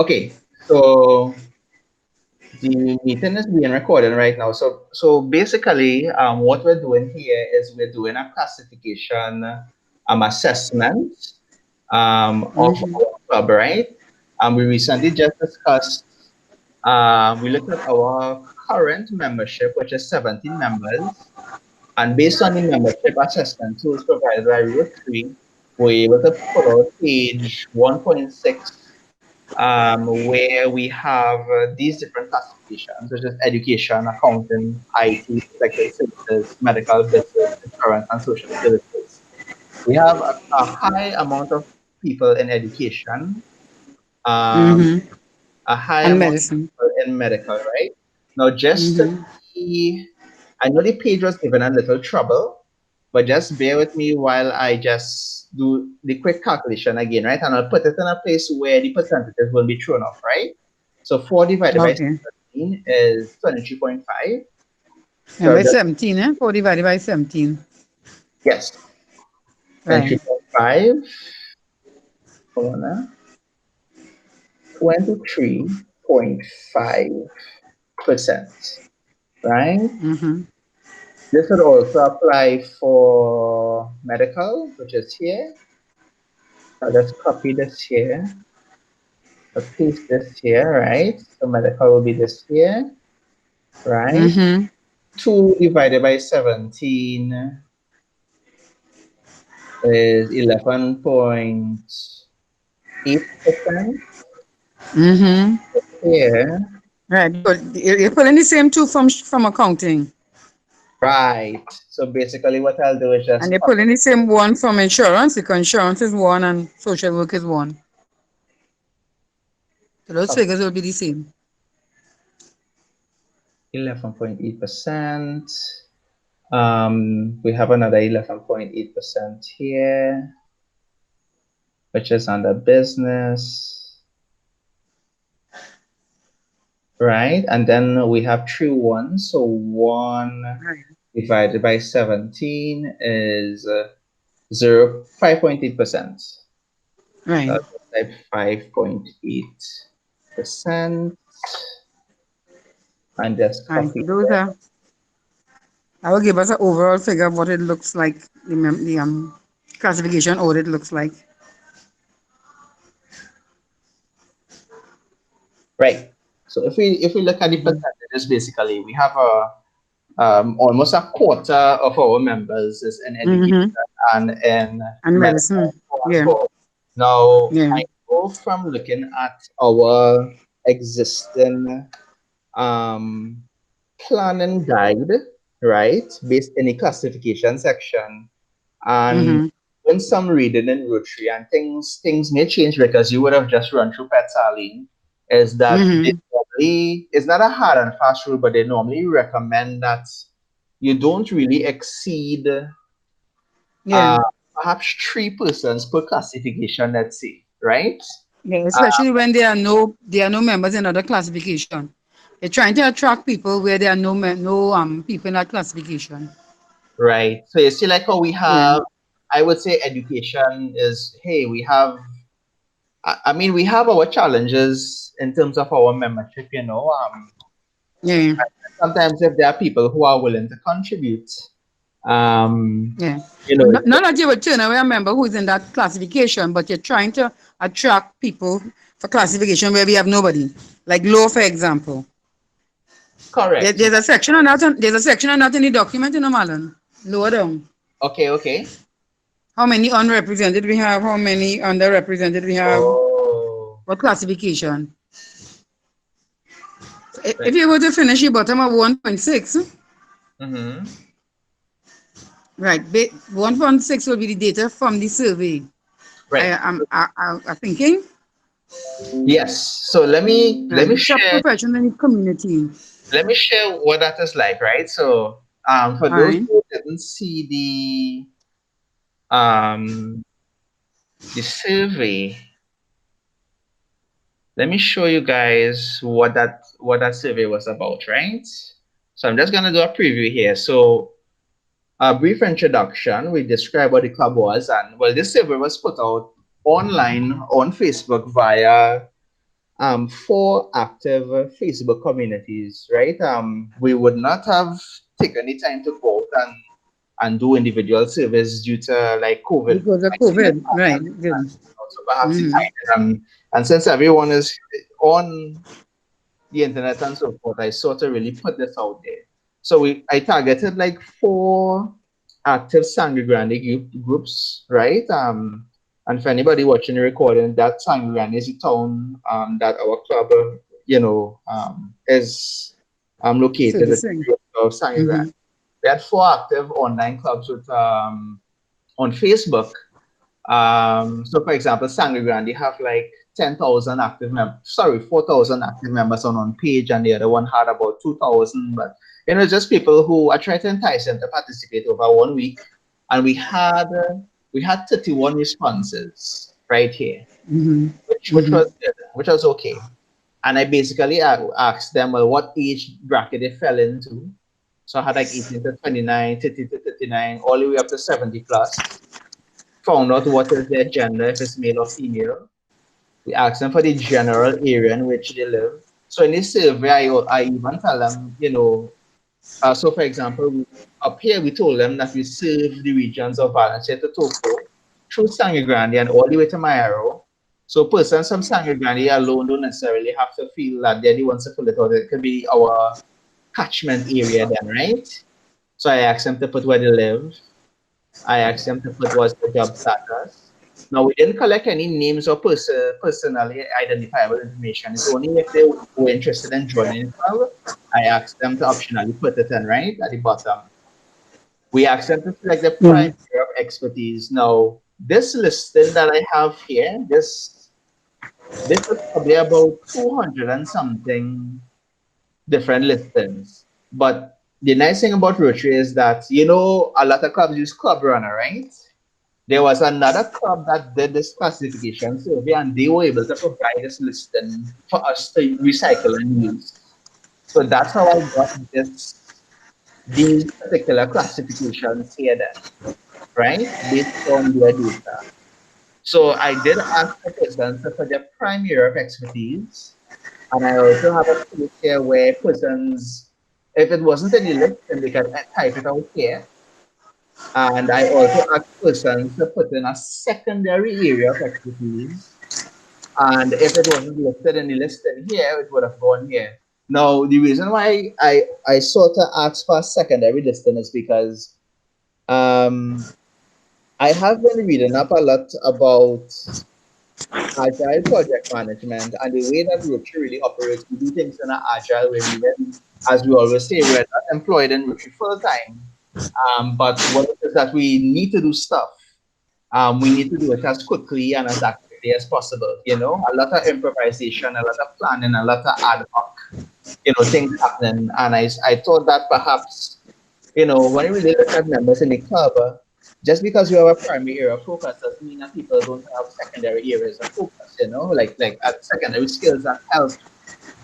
Okay, so the meeting is being recorded right now. So basically, what we're doing here is we're doing a classification assessment of Mm-hmm. our club, right? We recently just discussed, we looked at our current membership, which is 17 members. And based on the membership assessment tools provided by Rotary, we're able to pull out page 1.6, where we have these different classifications, such as education, accounting, IT, protected services, medical, business, insurance, and social services. We have a high amount of people in education, um, Mm-hmm. a high And amount of medicine. people in medical, right? Now, just to Mm-hmm. see, I know the page was given a little trouble, but just bear with me while I just do the quick calculation again, right? And I'll put it in a place where the percentages will be thrown off, right? So 4 divided by Okay. 17 is 23.5. And So by just, 17, eh? 4 divided by 17. yes, Right. 23.5, hold on, 23.5%, right? Mm-hmm. This would also apply for medical, which is here. I'll just copy this here. I'll paste this here, right? So medical will be this here, right? Mm-hmm. 2 divided by 17 is 11.8% Mm-hmm. here. Right. You're pulling the same two from accounting. Right. So basically what I'll do is And just you're pulling the same one from insurance because insurance is one and social work is one. So those copy figures will be the same. 11.8%. We have another 11.8% here, which is under business, right? And then we have three ones. So 1 Right. divided by 17 is 5.8%. So Right. I'll type 5.8% and just Right. So copy those that. are, I will give us an overall figure of what it looks like, the classification audit looks like. Right. So if we look at the Mm-hmm. percentages, basically we have a almost a quarter of our members is in education Mm-hmm. and in And medical, medicine. so on and so Yeah. forth. Now, Yeah. I know from looking at our existing um, planning guide, right, based in the classification section, and Mm-hmm. when some reading in Rotary, and things may change because you would have just run through Petsaline, is that they Mm-hmm. normally, it's not a hard and fast rule, but they normally recommend that you don't really exceed Yeah. uh, perhaps three persons per classification, let's say, right? Yeah. Uh, Especially when there are no members in other classification. They're trying to attract people where there are no people in that classification. right. So you see, like how we Yeah. have, I would say education is, hey, we have, I mean, we have our challenges in terms of our membership, Yeah. sometimes if there are people who are willing to contribute, um, Yeah. you But know, not that you would turn away a member who's in that classification, but you're trying to attract people for classification where we have nobody. Like law, for example. correct. There's a section on that. There's a section on that in the document, Marlon. Lower down. Okay, okay. How many unrepresented we have? How many underrepresented we have? Oh, What classification? right. If you were to finish your bottom of 1.6, Mm-hmm. right, 1.6 will be the data from the survey. Right. I'm thinking, Yes. So let me let right, me job share profession and community. let me share what that is like, right? So for All those right. who didn't see the survey, let me show you guys what that survey was about, right? So I'm just gonna do a preview here. So a brief introduction. We describe what the club was, and well, this survey was put out online on Facebook via four active Facebook communities, right? We would not have taken the time to go out and do individual surveys due to like COVID Because of 19 COVID, impact right? and Good. also perhaps it Mm-hmm. hidden. And since everyone is on the internet and so forth, I sort of really put this out there. So I targeted like four active Sangre Grande groups, right? And for anybody watching the recording, that Sangre Grande is the town that our club, is located with Servicing. of Sangre Grande. Mm-hmm. We had four active online clubs with on Facebook. So for example, Sangre Grande have like 10,000 active members, sorry, 4,000 active members on one page, and the other one had about 2,000. But just people who I tried to entice them to participate over 1 week, and we had 31 responses right here, Mm-hmm. which Mm-hmm. was good, which was okay. And I basically asked them, well, what age bracket they fell into. So I had like 18 to 29, 30 to 39, all the way up to 70 plus. Found out what is their gender, if it's male or female. We ask them for the general area in which they live. So in this survey, I even tell them, so for example, up here we told them that we serve the regions of Valencia to Toco through Sangre Grande and all the way to Mayaro. So persons from Sangre Grande alone don't necessarily have to feel that they're the ones to fill it out. It could be our catchment area then, right? So I asked them to put where they live. I asked them to put what's the job status. Now we didn't collect any names or personally identifiable information. It's only if they were interested in joining the club. I asked them to optionally put it in right at the bottom. We asked them to select the Yeah. prime area of expertise. Now this listing that I have here, this is probably about 200 and something different listings. But the nice thing about Rotary is that a lot of clubs use Club Runner, right? There was another club that did this classification survey, and they were able to provide this listing for us to recycle and use. So that's how I got these particular classifications here then, right? Based on their data. So I did ask the persons for their prime area of expertise, and I also have a place here where persons, if it wasn't in the list, then they can type it out here. And I also asked persons to put in a secondary area of expertise. And if it wasn't listed in the listing here, it would have gone here. Now, the reason why I sort of asked for a secondary listing is because um, I have been reading up a lot about agile project management and the way that Rotary really operates. We do things in an agile way. As we always say, we're not employed in Rotary full time. But what it is that we need to do stuff. We need to do it as quickly and as accurately as possible. A lot of improvisation, a lot of planning, a lot of ad hoc, things happening. And I thought that perhaps, when you really look at members in the club, just because you have a primary area of focus doesn't mean that people don't have secondary areas of focus, like at secondary skills that help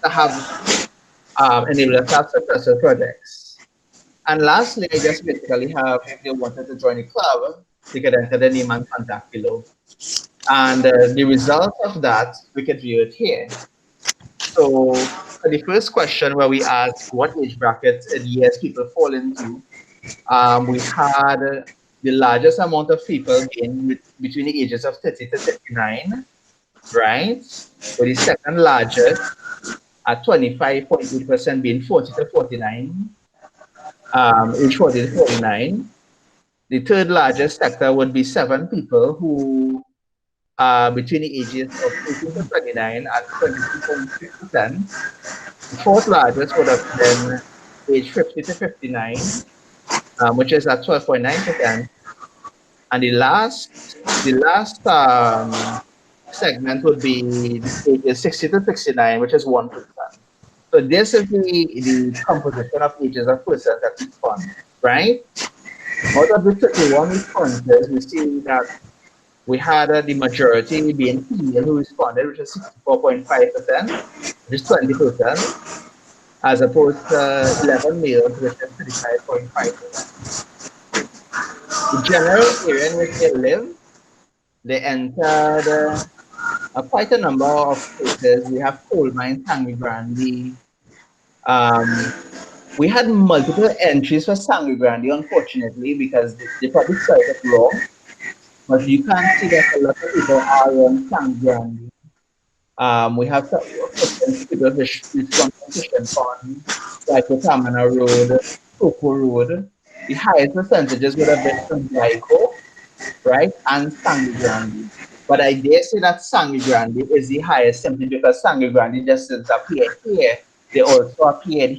to have enable us to have successful projects. And lastly, I just basically have, if they wanted to join the club, they could enter the name and contact below. And the result of that, we could view it here. So for the first question where we asked what age bracket and years people fall into, we had the largest amount of people being between the ages of 30 to 39, right? With the second largest at 25.8% being 40 to 49, age 40 to 49. The third largest sector would be seven people who are between the ages of 18 to 29 at 22.6%. The fourth largest would have been age 50 to 59, which is at 12.9%. And the last segment would be the ages 60 to 69, which is 1%. So this is the composition of ages of persons that respond, right? Out of the 31 responses, we see that we had the majority being female who responded, which is 64.5%, which is 20%, as opposed to 11 males, which is 35.5%. The general area in which they live, they entered quite a number of places. We have coal mines, Sangre Grande. Um, we had multiple entries for Sangre Grande, unfortunately, because they probably spelled it wrong. But you can see that a lot of people are on Sangre Grande. We have footprints of people which from Fishing Pond, like Tamana Road, Coco Road. The highest percentages would have been from Waiko, right, and Sangre Grande. But I dare say that Sangre Grande is the highest simply because Sangre Grande just doesn't appear here. They also appeared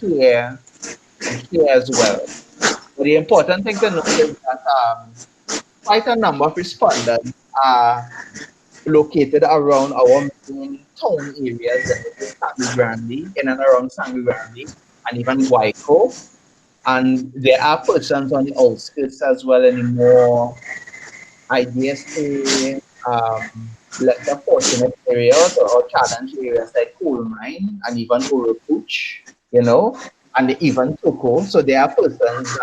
here and here as well. But the important thing to note is that quite a number of respondents are located around our main town areas, which is Sangre Grande, in and around Sangre Grande, and even Waiko. And there are persons on the outskirts as well, any more, I dare say, lesser fortunate areas or challenge areas like coal mine and even Urupuch, and even Toko. So there are persons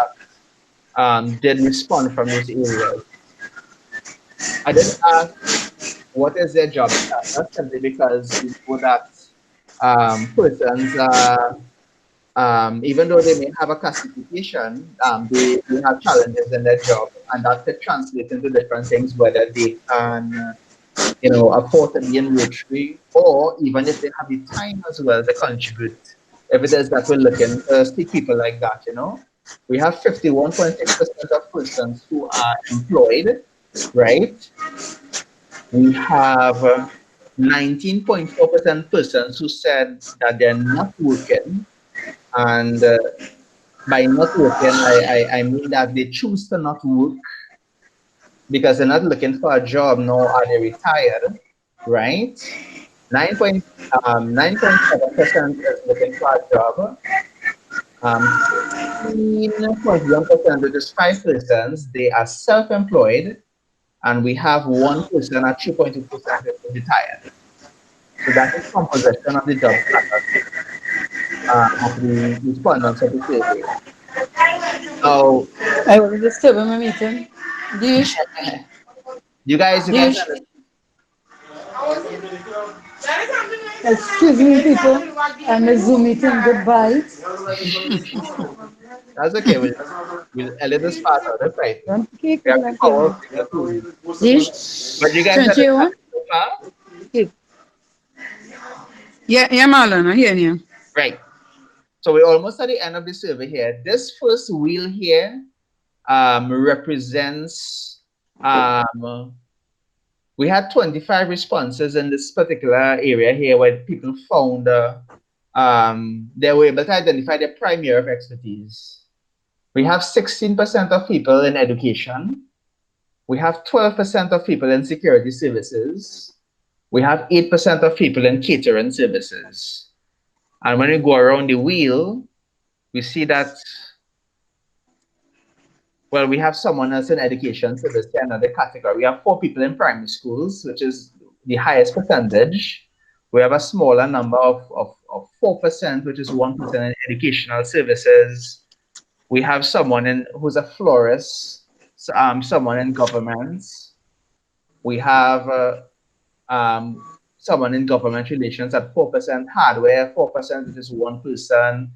that did respond from those areas. I did ask what is their job status simply because we know that persons are even though they may have a classification, they have challenges in their job, and that could translate into different things, whether they can, afford to be in Rotary, or even if they have the time as well to contribute. If it is that we're looking to see people like that. We have 51.6% of persons who are employed, right? We have 19.4% persons who said that they're not working, and by not working, I mean that they choose to not work because they're not looking for a job, nor are they retired, right? 9.7% is looking for a job. 16.1%, which is 5%, they are self-employed, and we have 1% at 3.2% is retired. So that is composition of the job status of the respondents of the survey. So I was disturbing my meeting. Dish, you guys dish. Excuse me, people. I'm a Zoom meeting. Goodbye. That's okay. We'll edit this part out. That's right. Don't keep We it have the like power of you. single tone. But you Dish. guys 21. understand so far? Okay. Yeah, yeah, Marlon. I hear you. Right. So we're almost at the end of the survey here. This first wheel here represents we had 25 responses in this particular area here where people found they were able to identify their primary of expertise. We have 16% of people in education. We have 12% of people in security services. We have 8% of people in catering services. And when we go around the wheel, we see that, well, we have someone else in education service here, another category. We have 4 people in primary schools, which is the highest percentage. We have a smaller number of 4%, which is 1% in educational services. We have someone who's a florist, someone in governments. We have someone in government relations at 4%, hardware 4%, which is 1%,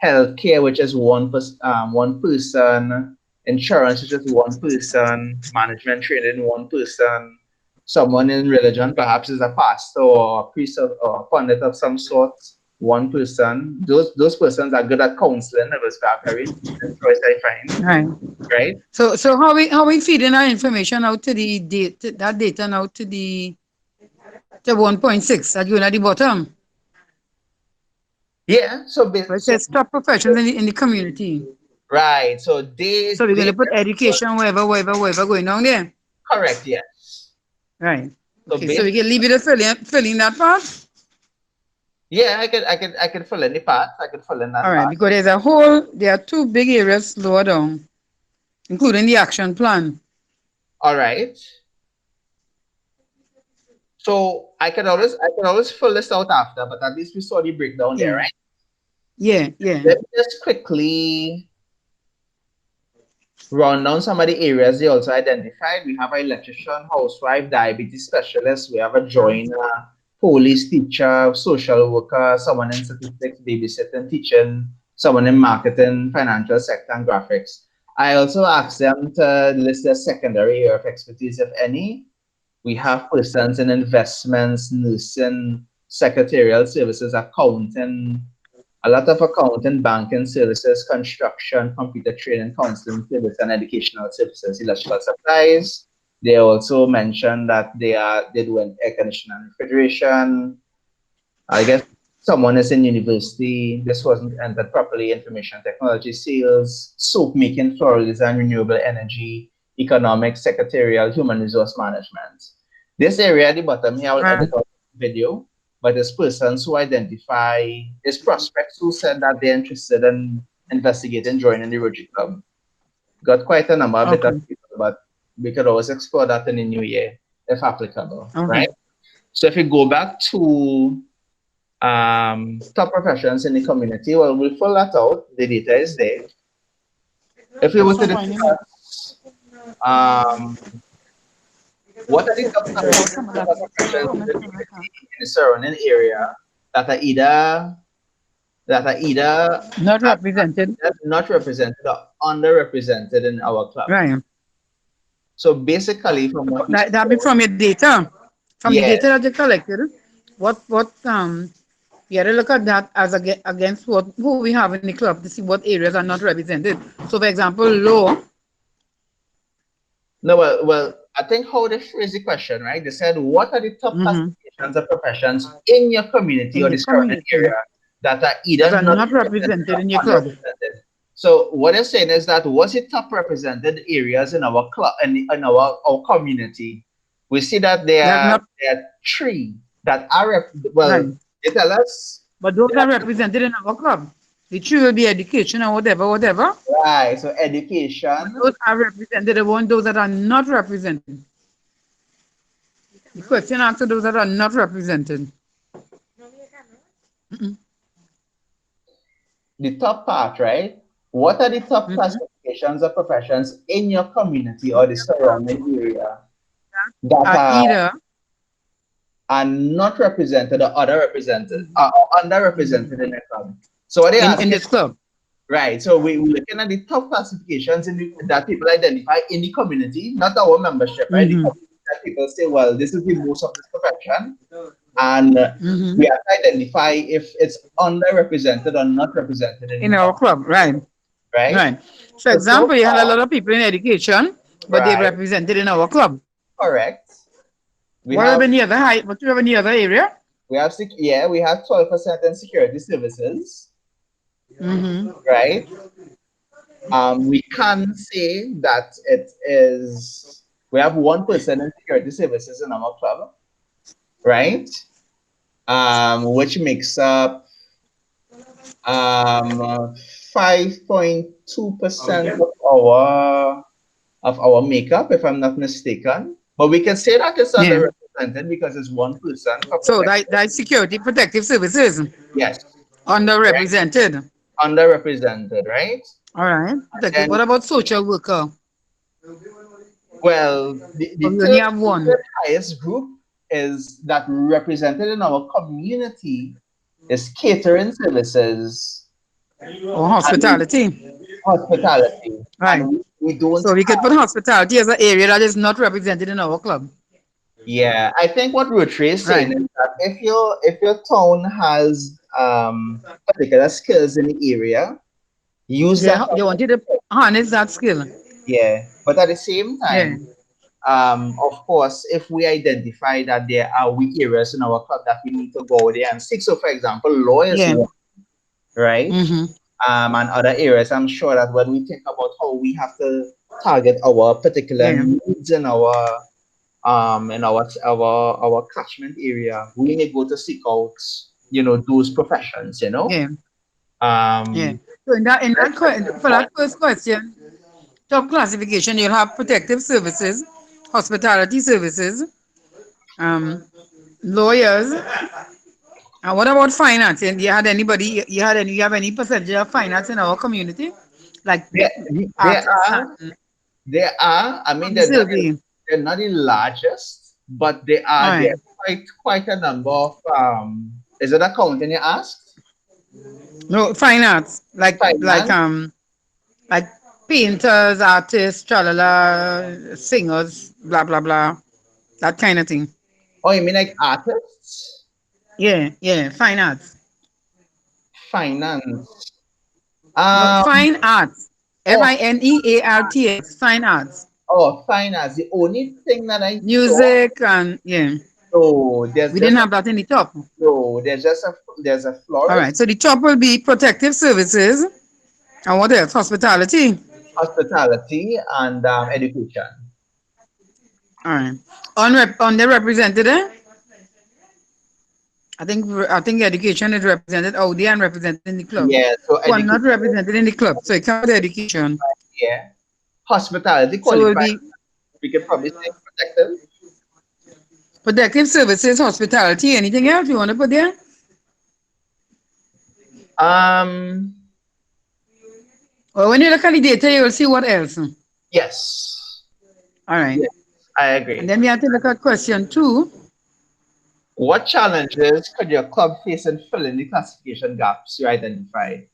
healthcare, which is 1%, insurance, which is 1%, management training 1%, someone in religion, perhaps is a pastor or a priest or a pundit of some sort, 1%. Those persons are good at counseling. That was a very interesting choice, I find, Right. right? So how we feeding our information out to the data, that data now to 1.6 that you at the bottom. Yeah. Where it says top professions in the community. Right. So they So we're they gonna put education wherever going down there. correct, yes. Right. So Okay, so based we can leave it at filling that part. yeah, I can fill in the part. I can fill in All that right, part. because there are two big areas lower down, including the action plan. All right. So I can always fill this out after, but at least we saw the breakdown there, Yeah, right? yeah, yeah. Let me just quickly run down some of the areas they also identified. We have an electrician, housewife, diabetes specialist. We have a joiner, police teacher, social worker, someone in statistics, babysitting, teaching, someone in marketing, financial sector, and graphics. I also asked them to list their secondary area of expertise, if any. We have persons in investments, nursing, secretarial services, accounting, a lot of accounting, banking services, construction, computer training, counseling service, and educational services, electrical supplies. They also mentioned that they do an air conditioning and refrigeration. I guess someone is in university. This wasn't entered properly. Information technology, sales, soap making, floral design, renewable energy, economics, secretarial, human resource management. This area at the bottom here, I will Right. edit out the video, but it's persons who identify, it's prospects who said that they're interested in investigating joining the Rotary Club. Got quite a number, a bit of Okay. people, but we could always explore that in the new year if applicable, Okay. right? So if you go back to top professions in the community, well, we'll pull that out. The data is there. If we were to Also finding it. discuss um, what are the top There are some of that. professions in the community in the surrounding area that are either that are either Not represented. not represented or underrepresented in our club. Right. So basically, from what we That be saw, from your data. From the yes, data that you collected, what you gotta look at that as against what who we have in the club to see what areas are not represented. So for example, low. no, well, I think how they phrase the question, right? They said, what are the top Mm-hmm. classifications of professions in your community In or the the surrounding community area that are that either are not not represented represented in your or club. underrepresented? So what they're saying is that was it top represented areas in our club in our community? We see that That not there are three that are right. well, they tell us But those there are are represented in our club. The tree will be education or whatever, whatever. right. So But education. those are represented. The one those that are not represented. The question answer those that are not represented. The top part, right? What are the top Mm-hmm. classifications of professions in your community or the surrounding area that Are either are not represented or underrepresented or underrepresented in the club? So what they in asking, this club. right? So we're looking at the top classifications that people identify in the community, not our membership, right? The Mm-hmm. community that people say, well, this is the most of this profession, and Mm-hmm. we have to identify if it's underrepresented or not represented in In the our club, club, right? right? Right. For So example, you had a far, lot of people in education, but they right, represented in our club. correct. We What have have any other high? What you have any other area? yeah, we have 12% in security services, Mm-hmm. right? We can say that it is we have 1% in security services in our club, right? Which makes up 5.2% of our makeup, if I'm not mistaken. But we can say that it's Yeah. underrepresented because it's 1% for So protection. that security protective services Yes, right? underrepresented. Underrepresented, right? All right. Then, What about social worker? well, Or the we only third, have the one. third highest group is that represented in our community is catering services Or and hospitality. hospitality. Right. And we don't So we could put have, hospitality as an area that is not represented in our club. yeah, I think what Rotary is saying Right. is that if your town has particular skills in the area, use that. They wanted to harness that skill. Yeah, but at the same Yeah. time, of course, if we identify that there are weak areas in our club that we need to go there and seek, so for example, lawyers, Yeah. right? Mm-hmm. And other areas, I'm sure that when we think about how we have to target our particular Yeah. needs in our catchment area, we may go to seek out, those professions, Yeah. Yeah. Um, So for that first question, top classification, you'll have protective services, hospitality services, um, lawyers. And what about finance? And you have any percentage of finance in our community? like There, there artists are, and there are. I mean, from the survey. they're not the largest, but they All are. There right. are quite a number of. Is it accounting you asked? No, fine arts, Finance. like painters, artists, tralala, singers, blah blah blah, that kind of thing. Oh, you mean like artists? Yeah, yeah, fine arts. Finance. No, Um. fine arts. Oh, FINEARTS, fine arts. finance. The only thing that I saw. Music and yeah. So We didn't have that in the top. there's a All right. florist, So the top will be protective services. And what else? Hospitality. hospitality, and education. All right. Underrepresented, eh? I think education is represented out there and represented in the club. Yeah. So Who are not education. represented in the club. So it can put education. Yeah. Hospitality So it will qualified. be We could probably say protective. protective services, hospitality, anything else you want to put there? Um. Or when you look at the data, you will see what else. All Yes. right. Yes. I And agree. then we have to look at question two. What challenges could your club face in filling the classification gaps you identified?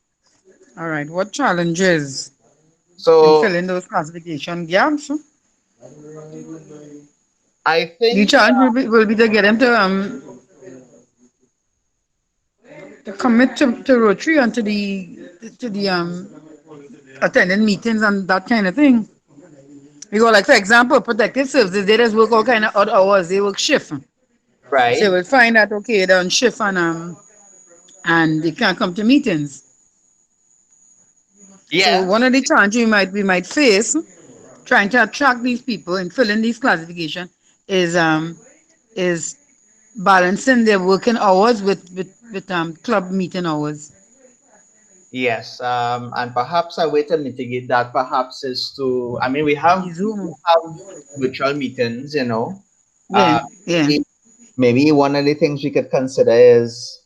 All right. What challenges in So filling those classification gaps? I The think challenge will be to get them to commit to Rotary and to the attending meetings and that kind of thing. Because, like for example, protective services, they just work all kind of odd hours. They work shift. So right. we'll find that okay, they're on shift and they can't come to meetings. So Yeah. one of the challenges we might face trying to attract these people and fill in these classification is balancing their working hours with club meeting hours. Yes, and perhaps a way to mitigate that perhaps is to, I mean, The we do Zoom. have virtual meetings, you know. Yeah, Uh, yeah, maybe, maybe one of the things we could consider is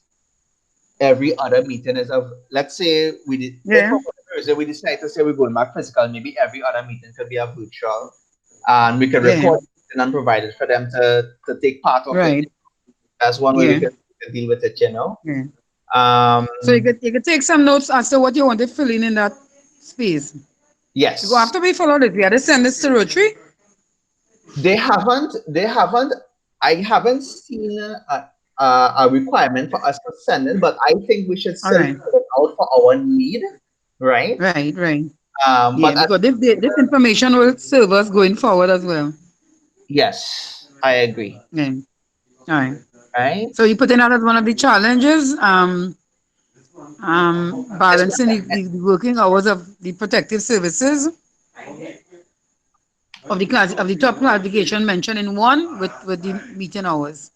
every other meeting is of, let's say we did, if yeah, for whatever reason we decide to say we're going back physical, maybe every other meeting could be a virtual, and we could yeah. record it and provide it for them to take part of it. Right. That's one way Yeah, we could deal with it, you know. yeah. Um, So you could take some notes as to what you want to fill in that space. Because yes. after we follow this, we have to send this to Rotary. They haven't, I haven't seen a requirement for us to send it, but I think we should All still right, put it out for our need, right? right. Yeah, But because this information will serve us going forward as well. yes, I agree, Yeah. All right. right? So you put in that as one of the challenges, balancing Especially, the working hours of the protective services of the top classification mentioned in one with the meeting hours.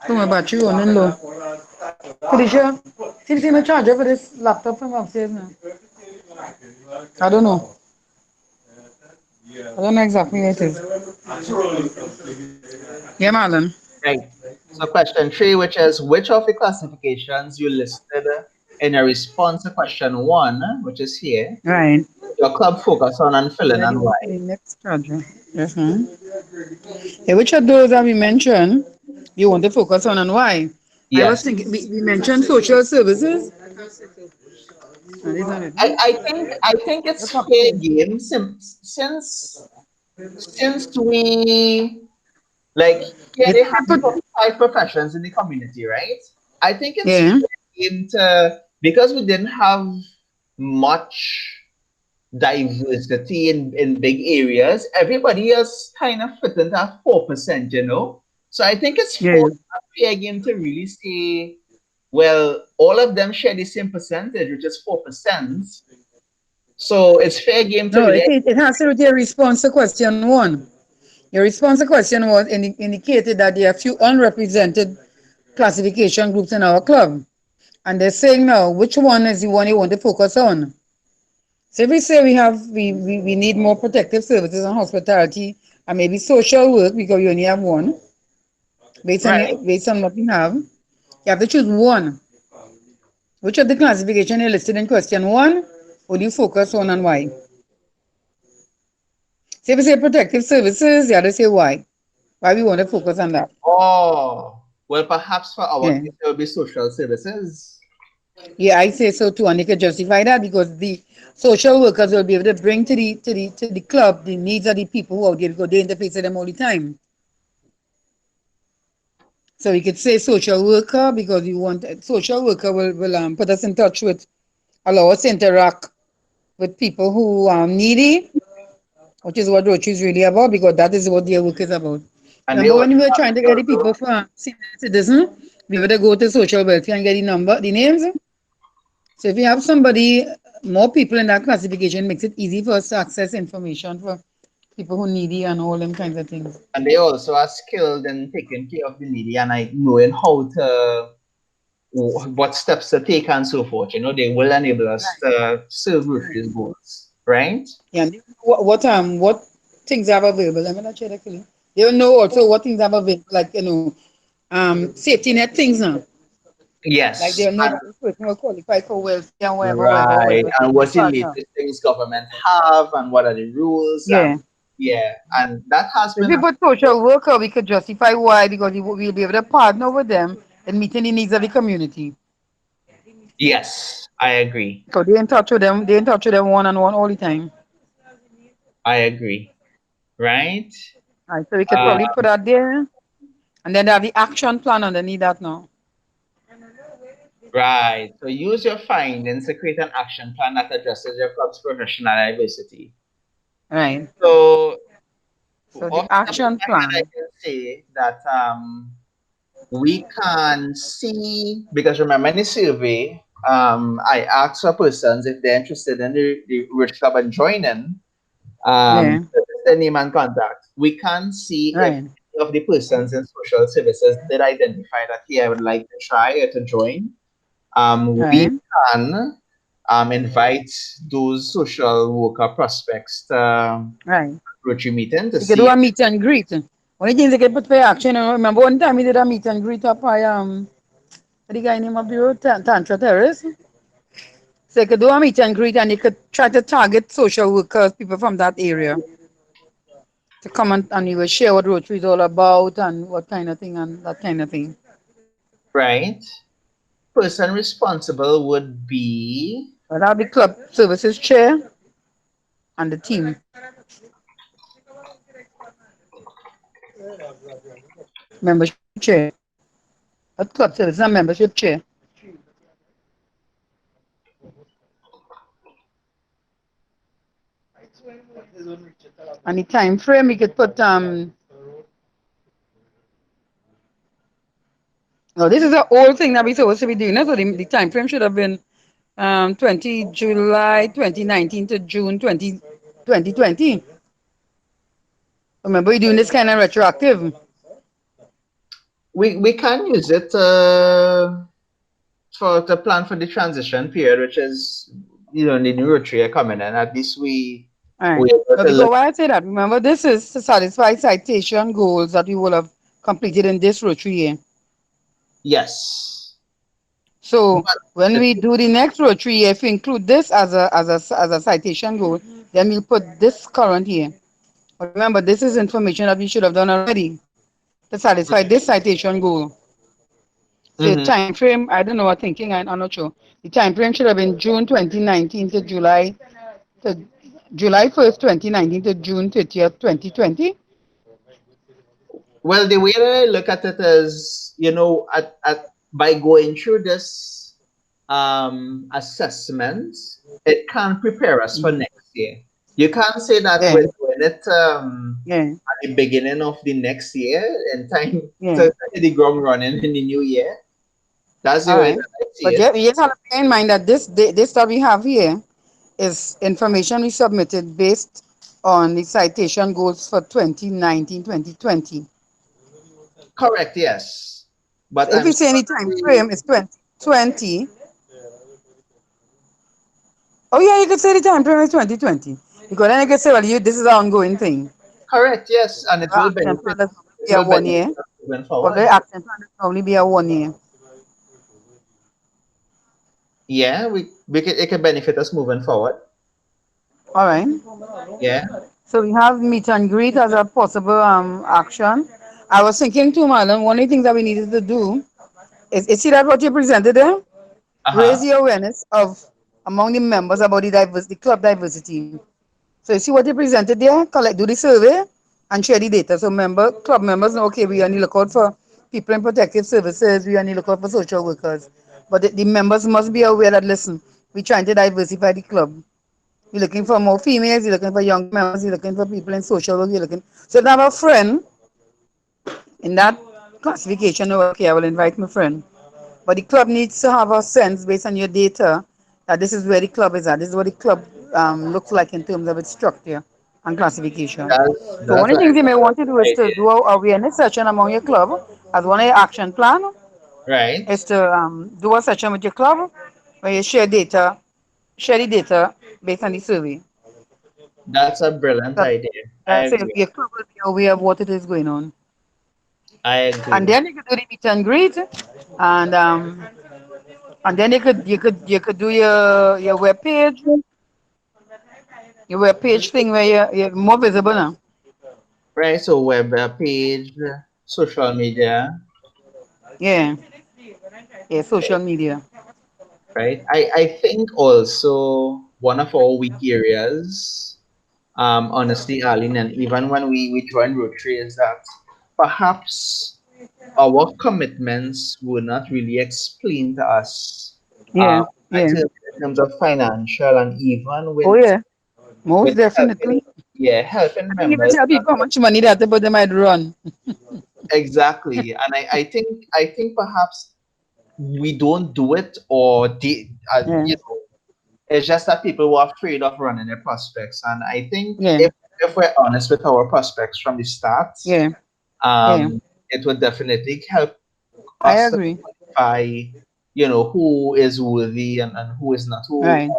Tell me about you on low. Felicia, see my charger for this laptop from upstairs now. I don't know. I don't know exactly where it is. Yeah, Marlon. right? So question three, which is which of the classifications you listed in your response to question one, which is here, Right. your club focus on and fill in Ready and go why? for the next charger. Yes, ma'am. Yeah, which of those that we mentioned you want to focus on and why? I was Yes. thinking we mentioned social services. No, this is not it. I think Look it's up fair here. game since we like here You they have put, 45 professions in the community, right? I think it's yeah, fair game to because we didn't have much diversity in big areas, everybody is kind of fit into that 4%, you know. So I think it's yeah. a fair game to really say, well, all of them share the same percentage, which is 4%. So it's fair game to No, really it has to do with your response to question one. Your response to question was indicated that there are few unrepresented classification groups in our club. And they're saying now, which one is the one you want to focus on? So if we say we need more protective services and hospitality and maybe social work because we only have one, right. based on what we have, you have to choose one. Which of the classification you listed in question one would you focus on and why? Say if we say protective services, you have to say why. Why we want to focus on that. Oh, well, perhaps for our Yeah. case, it will be social services. Yeah, I say so too, and they could justify that because the social workers will be able to bring to the club the needs of the people who are there because they interface with them all the time. So we could say social worker because we want social worker will put us in touch with, allow us to interact with people who are needy, which is what Rotary is really about because that is what their work is about. And they Remember also when we were have trying to get the also, people for senior citizen, we were to go to social welfare and get the number, the names. So if you have somebody, more people in that classification makes it easy for us to access information for people who needy and all them kinds of things. and they also are skilled in taking care of the needy and like knowing how to what steps to take and so forth. You know, they will enable us to serve Rotary's goals, right? Yeah, and what things are available. I'm not sure actually. They will know also what things are available, like safety net things now. Like Yes, they'll know that this person will qualify for welfare and whatever, whatever, right. whatever. And what's the Partner. latest things government have and what are the rules and Yeah. yeah, and that has If been we put social worker, we could justify why because we'll be able to partner with them in meeting the needs of the community. yes, I agree. So they in touch with them. They in touch with them one on one all the time. I agree. Right? Right. So we could Uh, probably put that there, and then they have the action plan underneath that now. right. So use your findings to create an action plan that addresses your club's professional diversity. Right. So So off the the top of action my head, I plan. can say that we can see because remember in the survey, I asked for persons if they're interested in the Rich Club and joining, Yeah. their name and contact. We can see if Right. any of the persons in social services did identify that here I would like to try or to join. We Right. can invite those social worker prospects to Right. Rotary meeting to We could do see. a meet and greet. One of the things they could put for action. Remember one time we did a meet and greet up by what the guy name of the road, Tantra Terrace. So they could do a meet and greet, and they could try to target social workers, people from that area, to come and we will share what Rotary is all about and what kind of thing and that kind of thing. Right? Person responsible would be But I'll be club services chair and the team membership chair. Not club services, not membership chair. And the time frame we could put oh, this is an old thing that we're supposed to be doing. So the time frame should have been 20 July 2019 to June 2020. Remember, we're doing this kind of retroactive. we can use it for to plan for the transition period, which is the new Rotary are coming in. At least All right. we able But to because look. why I say that, remember, this is to satisfy citation goals that we will have completed in this Rotary year. Yes, So but when the, we do the next Rotary year, if we include this as a citation goal, then we'll put this current year. But remember, this is information that we should have done already to satisfy this citation goal. So mhm. time frame, I don't know what thinking, I'm not sure. The time frame should have been June 2019 to July 1st, 2019 to June 30th, 2020. Well, the way that I look at it is, at by going through this assessment, it can prepare us for Mhm. next year. You can't say that Yeah, we're doing it yeah, at the beginning of the next year in time to yeah. hit the ground running in the new year. That's the All way right. that I see But it. yeah, you just have to bear in mind that this that we have here is information we submitted based on the citation goals for 2019, 2020. Correct, yes. So But if I'm we say any sure time frame is 2020, oh yeah, you could say the time frame is 2020. Because then you could say, well, this is an ongoing thing. correct, yes, and it Our will action benefit plan does normally it be a will 1 year. benefit us moving But forward. the action plan does normally be a 1 year. Yeah, it can benefit us moving forward. All right. Yeah. So we have meet and greet as a possible action. I was thinking too, Marlon, one of the things that we needed to do is see that what you presented there? Uh-huh. Raise the awareness of among the members about the club diversity. So you see what you presented there? Collect, do the survey and share the data. So club members know, okay, we only look out for people in protective services, we only look out for social workers. But the members must be aware that, listen, we're trying to diversify the club. You're looking for more females, you're looking for younger members, you're looking for people in social work, you're looking. So if I have a friend in that classification, oh, okay, I will invite my friend. But the club needs to have a sense based on your data that this is where the club is at. This is what the club looks like in terms of its structure and classification. So one That's of the an things you may want to do is excellent to do a awareness session among your club as one of your action plan idea. Right? is to do a session with your club where you share the data based on the survey. That's a brilliant That, idea. I that's it. agree. Your club will be aware of what it is going on. I And agree. then you could do the meet and greet and then you could do your web page, thing where you're more visible now. Right. So web page, social media, Yeah, yeah, social media. right? I think also one of our weak areas, honestly, Arlene, and even when we joined Rotary, is that perhaps our commitments were not really explained to us, Yeah, in yeah. terms of financial and even Oh yeah, most with helping, definitely. yeah, helping I think even members. tell people how much money that they but they might run. Exactly. And I think perhaps we don't do it, or Yeah, it's just that people were afraid of running their prospects. And I think yeah, if we're honest with our prospects from the start, yeah, yeah. um, it would definitely help I us to agree. quantify, who is worthy and who is not. Right.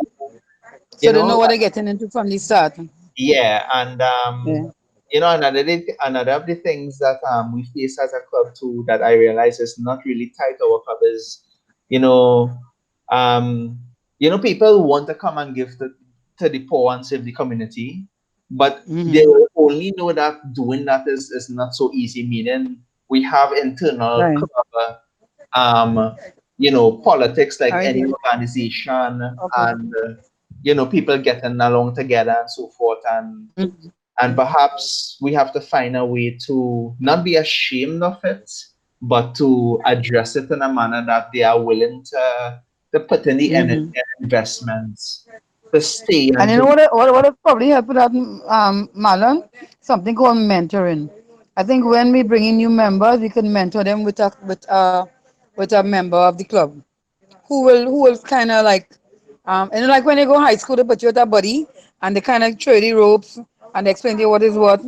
You So they know, know what they're getting into from the start. yeah. And Yeah. another of the things that we face as a club too, that I realize is not really tied to our club, is, you know, um, people want to come and give to the poor and save the community, but they Mm-hmm. will only know that doing that is not so easy. Meaning we have internal Right. club, politics like I any agree. organization, Okay. and people getting along together and so forth. Mhm. And perhaps we have to find a way to not be ashamed of it, but to address it in a manner that they are willing to put in the energy Mhm. and investments to stay And and you to know what probably help with that, Marlon? Something called mentoring. I think when we bring in new members, we can mentor them with a member of the club who will kind of like like when you go high school, they put you with a buddy and they kind of show you the ropes and they explain to you what is what.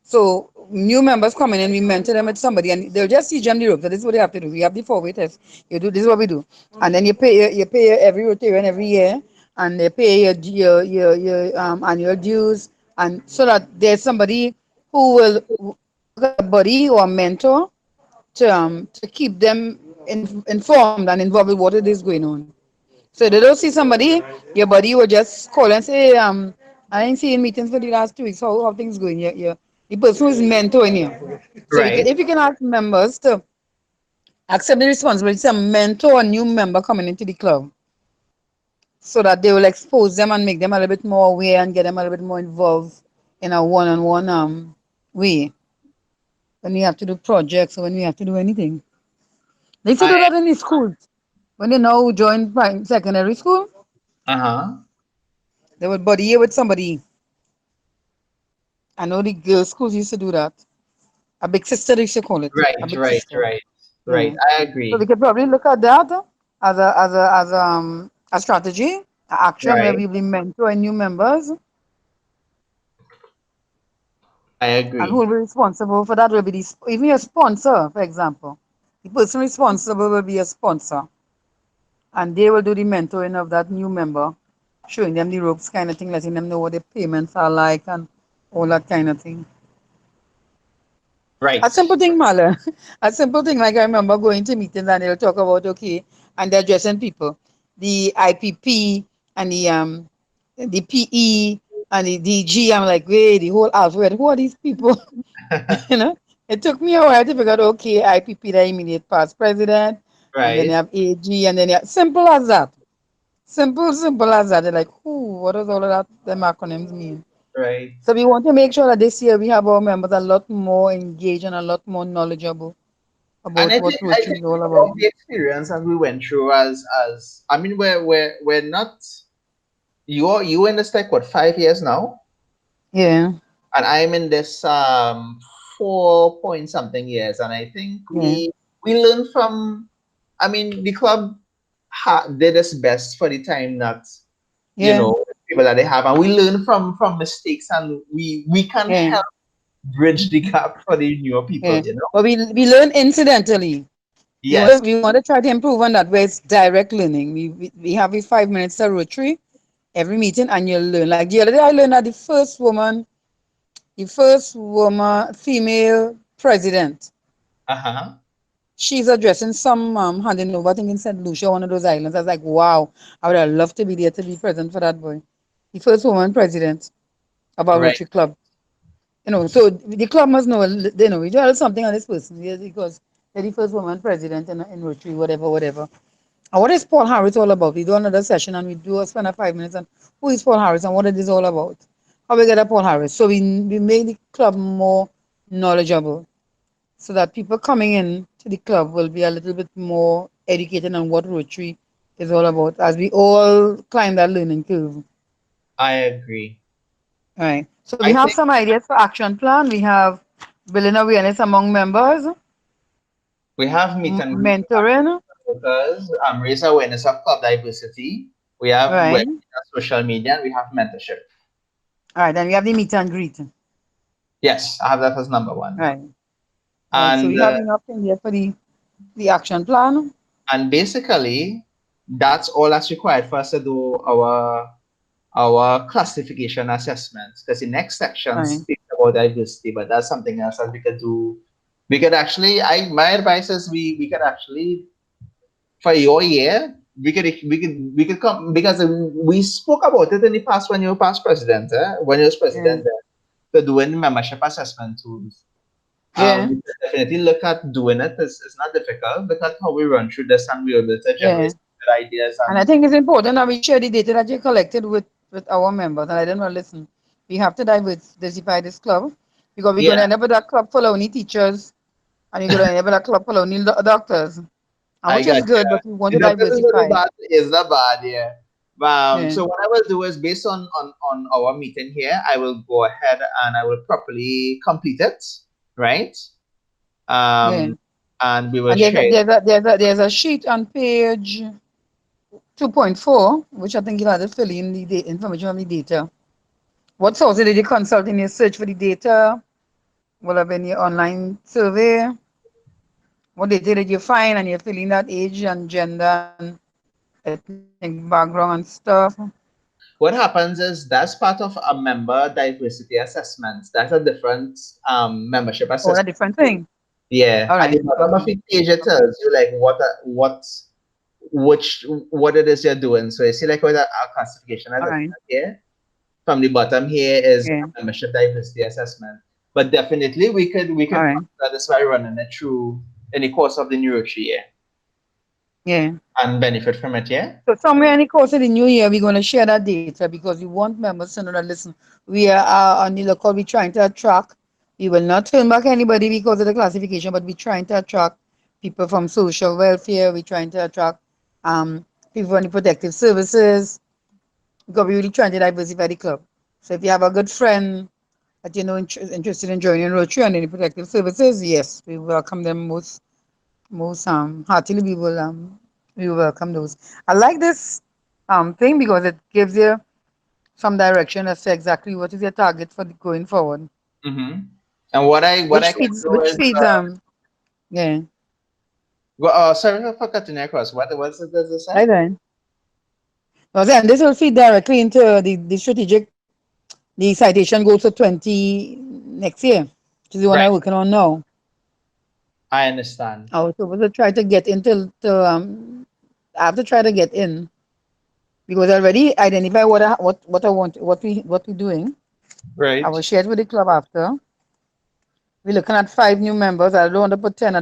So new members coming in, we mentor them with somebody and they'll just teach them the ropes. So this is what they have to do. We have the 4-way test. You do this is what we do, and then you pay every Rotarian every year, and they pay your annual dues, and so that there's somebody who will work as a buddy or a mentor to keep them informed and involved with what it is going on. So they don't see somebody, your buddy will just call and say, I ain't seen meetings for the last 2 weeks. How things going? The person who's mentoring you. So right, if you can ask members to accept the responsibility to mentor a new member coming into the club, so that they will expose them and make them a little bit more aware and get them a little bit more involved in a one-on-one way when we have to do projects or when we have to do anything. They used to I do that in the schools. When they now join secondary school, uh-huh, they would buddy you with somebody. I know the girls' schools used to do that. A big sister, they used to call it. A right, big right, sister. right, right. Yeah. I So we agree. could probably look at that as a strategy, an action where Right, we will mentor new members, I and who agree. will be responsible for that will be even a sponsor, for example. The person responsible will be a sponsor, and they will do the mentoring of that new member, showing them the ropes kind of thing, letting them know what the payments are like and all that kind of thing. A Right. simple thing, Mala. A simple thing, like I remember going to meetings and they'll talk about, okay, and they're addressing people. the IPP and the PE and the DG. I'm like, wait, the whole alphabet. Who are these people? You know, it took me a while to figure out. Okay, IPP, the immediate past president, and then you Right, have AG, and then you have, simple as that. Simple as that. They're like, who? What does all of that? Them acronyms mean? right. So we want to make sure that this year we have our members a lot more engaged and a lot more knowledgeable And about what I Rotary think is all all about. the experience that we went through as I mean we're not you in this like what 5 years now? Yeah, And I'm in this 4 point something years, and I think yeah, we learned from. I mean, the club did its best for the time that yeah, people that they have, and we learn from mistakes, and we can yeah, help bridge the gap for the newer people. yeah. But we learn incidentally. Yes. We want to try to improve on that where it's direct learning. We have a 5 minutes to Rotary every meeting and you'll learn. Like the other day I learned that the first woman female president, Uh huh. she's addressing some handing over, I think in St. Lucia, one of those islands. I was like, wow, I would have loved to be there to be present for that boy. The first woman president of our Right. Rotary Club. So the club must know, we do something on this person, yes, because they're the first woman president in Rotary, whatever, whatever. And what is Paul Harris all about? We do another session and we do spend a 5 minutes on who is Paul Harris and what it is all about. How we get a Paul Harris. So we make the club more knowledgeable so that people coming in to the club will be a little bit more educated on what Rotary is all about as we all climb that learning curve. I agree. All right. So we I have think some ideas for action plan. We have building awareness among members, we have meet and greet mentoring, workers, raise awareness of club diversity. We have right? social media, and we have mentorship. All right. Then we have the meet and greet. Yes, I have that as number one. Right. Right. So And we have enough in there for the action plan. basically that's all that's required for us to do our classification assessments, because the next section Right. speaks about diversity, but that's something else that we could do. We could actually, I my advice is we could actually, for your year, we could come, because we spoke about it in the past when you were past president, when you was Yeah. president, to doing membership assessment tools. Yeah. We can definitely look at doing it. It's not difficult. Look at how we run through this, and we're able to Yeah. generate good ideas. And I And think it's important that we share the data that you collected with our members. And I didn't know, listen, we have to diversify this club because we're going yeah, to end up with a club full of only teachers and we're going to end up with a club full of only doctors, and I which got is good, you. but we want The to doctors is not diversify. bad. Is not bad, yeah. Yeah. So what I will do is, based on our meeting here, I will go ahead and I will properly complete it, right? Yeah. Um, and we will And share it. there's a sheet on page 2.4, which I think you'll have to fill in the information on the data. What sources did you consult in your search for the data? Will have been your online survey. What data did you find? And you're filling that age and gender and ethnic background and stuff. What happens is that's part of a member diversity assessments. That's a different membership Oh, a assessment. different thing. Yeah, All at right. the bottom of Okay. the page it tells you like what it is you're doing. So you see like what our classification as All a right. here. From the bottom here is Yeah. a membership diversity assessment. But definitely we could All right. satisfy running it through in the course of the new year Yeah. and benefit from it, yeah? So somewhere in the course of the new year, we're going to share that data because we want members to know that, listen, we are on the lookout. We're trying to attract. We will not turn back anybody because of the classification, but we're trying to attract people from social welfare. We're trying to attract people from the protective services because we're really trying to diversify the club. So if you have a good friend that you know interested in joining Rotary and the protective services, yes, we welcome them most heartily. We will welcome those. I like this thing because it gives you some direction as to exactly what is your target for going forward. Mm-hmm. And what I can do Which is feeds yeah. sorry for cutting across. What does it say? Right then. And this will feed directly into the strategic. The citation goes to 20 next year, which is the one Right. I'm working on now. I understand. I was supposed to try to get into I have to try to get in. because I already identify what I want, what we're doing. I Right. will share it with the club after. We're looking at 5 new members. I don't want to put 10. I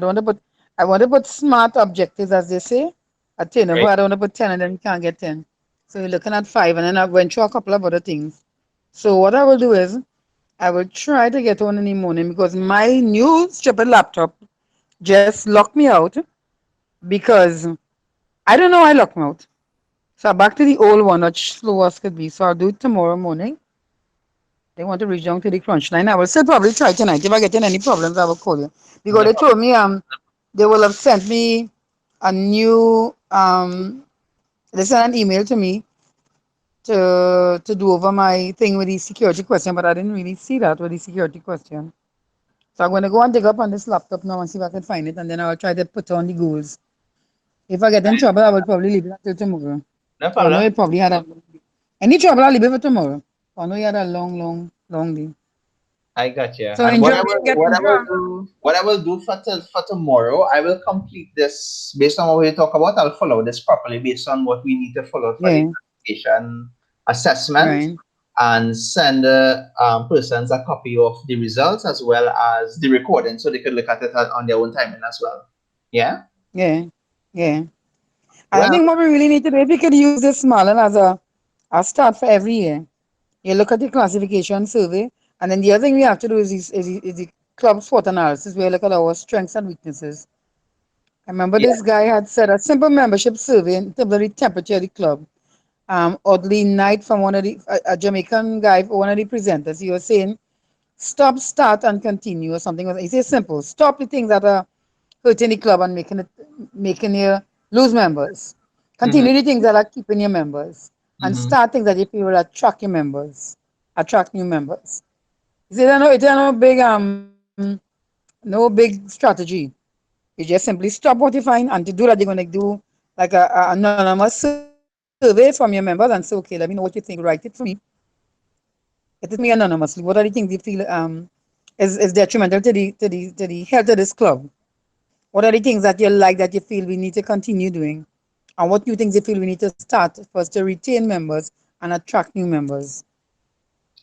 want to put smart objectives, as they say, attainable. Right. I don't want to put 10 and then we can't get 10. So we're looking at 5. And then I went through a couple of other things. So what I will do is I will try to get on in the morning because my new stupid laptop just locked me out because I don't know why I locked me out. So I'm back to the old one, which slow as could be. So I'll do it tomorrow morning. They want to reach down to the crunch line. I will still probably try tonight. If I get in any problems, I will call you. Because No they problem. told me they will have sent me a new they sent an email to me to do over my thing with the security question, but I didn't really see that with the security question. So I'm gonna go and dig up on this laptop now and see if I can find it, and then I'll try to put on the goals. If I get in trouble, I will probably leave it until tomorrow. No I know problem. it probably had a any trouble, I'll leave it for tomorrow. I know you had a long, long, long day. I got you. So And enjoy, get enjoy. what I will do for tomorrow, I will complete this based on what we talk about. I'll follow this properly based on what we need to follow for the Yeah, classification assessment, right. and send the persons a copy of the results as well as the recording so they could look at it on their own timing as well. Yeah. Yeah, yeah. I Well, think what we really need to do, if we could use this Marlon as a start for every year. You look at the classification survey, and then the other thing we have to do is the club SWOT analysis, where we look at our strengths and weaknesses. I remember yeah. this guy had said a simple membership survey in terms of the temperature of the club. Oddly, Knight from one of the a Jamaican guy, one of the presenters, he was saying, "Stop, start, and continue," or something. He says simple. Stop the things that are hurting the club and making you lose members. Mm-hmm, Continue the things that are keeping your members, and mm-hmm. start things that you feel will attract your members, attract new members. You see, there are no big no big strategy. You just simply stop what you find, and to do that, you're gonna do like a anonymous survey from your members and say, okay, let me know what you think. Write it for me. It is me anonymously. What are the things you feel is detrimental to the health of this club? What are the things that you like that you feel we need to continue doing? And what new things you feel we need to start first to retain members and attract new members?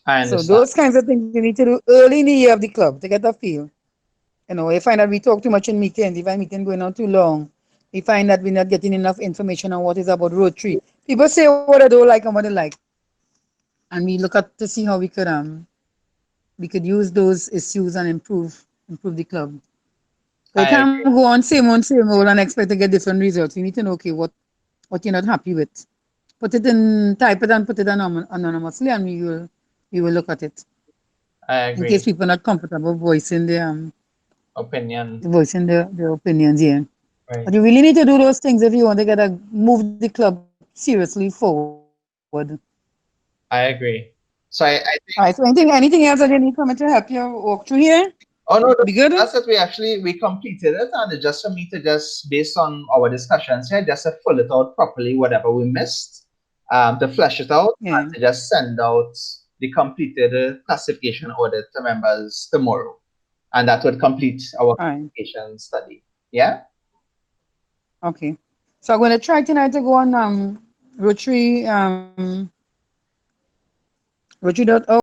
I So understand. those kinds of things you need to do early in the year of the club to get a feel. You know, we find that we talk too much in meetings. If a meeting going on too long, we find that we're not getting enough information on what is about Rotary. People say what they don't like and what they like, and we look at to see how we could use those issues and improve the club. We I can't agree. go on same old and expect to get different results. We need to know, okay, what you're not happy with. Put it in, type it and put it anonymously, and we will look at it I in case agree. people are not comfortable Opinion. voicing their opinions. Yeah, Right. but you really need to do those things if you want to get a move the club seriously forward. I agree. So All right. So anything else that you need from me to help you walk through here? oh no, Be good. that's it. We completed it, and it's just for me to just based on our discussions here, just to fill it out properly, whatever we missed, to flesh it out, Yeah. and to just send out the completed classification audit to members tomorrow, and that would complete our All right. classification study. Yeah. Okay. So I'm going to try tonight to go on Rotary Rotary.org